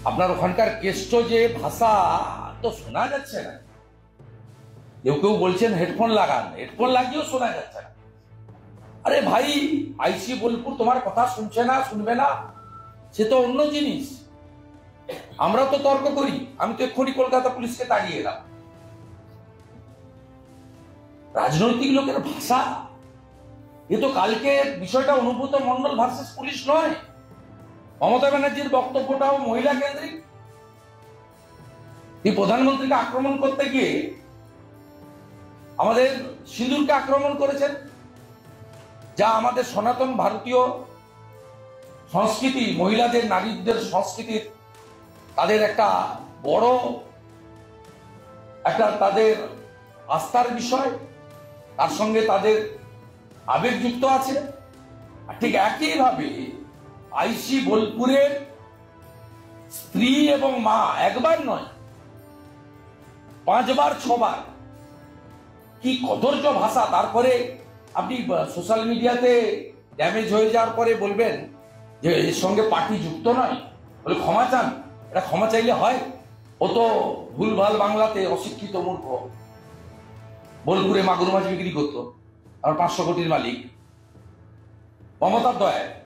আপনার ওখানকার কেষ্ট যে ভাষা তো শোনা যাচ্ছে না। কেউ কেউ বলছেন হেডফোন লাগান, হেডফোন লাগিয়েও শোনা যাচ্ছে না। আরে ভাই, আইসি বোলপুর তোমার কথা শুনছে না, শুনবে না, সে তো অন্য জিনিস। আমরা তো তর্ক করি, আমি তো এক্ষুনি কলকাতা পুলিশকে তাড়িয়ে এলাম। রাজনৈতিক লোকের ভাষা, এ তো কালকে বিষয়টা অনুব্রত মন্ডল ভার্সেস পুলিশ নয়। মমতা ব্যানার্জির বক্তব্যটাও মহিলা কেন্দ্রিক। এই প্রধানমন্ত্রীকে আক্রমণ করতে গিয়ে আমাদের সিঁদুরকে আক্রমণ করেছেন, যা আমাদের সনাতন ভারতীয় সংস্কৃতি, মহিলাদের নারীদের সংস্কৃতির তাদের একটা বড় একটা তাদের আস্থার বিষয়, তার সঙ্গে তাদের আবেগ যুক্ত আছে। আর ঠিক একইভাবে আইসি বোলপুরের স্ত্রী এবং মা একবার নয়, 5 বার 6 বার, কি কদর্য ভাষা। তারপরে আপনি সোশ্যাল মিডিয়াতে ড্যামেজ হয়ে যাওয়ার পরে বলবেন যে এর সঙ্গে পার্টি যুক্ত নয়, বলে ক্ষমা চান। এটা ক্ষমা চাইলে হয়? ও তো ভুলভাল বাংলাতে অশিক্ষিত মূর্খ। বোলপুরে মাগুর মাছ বিক্রি করতো, আর 500 কোটির মালিক। মমতার দয়ায়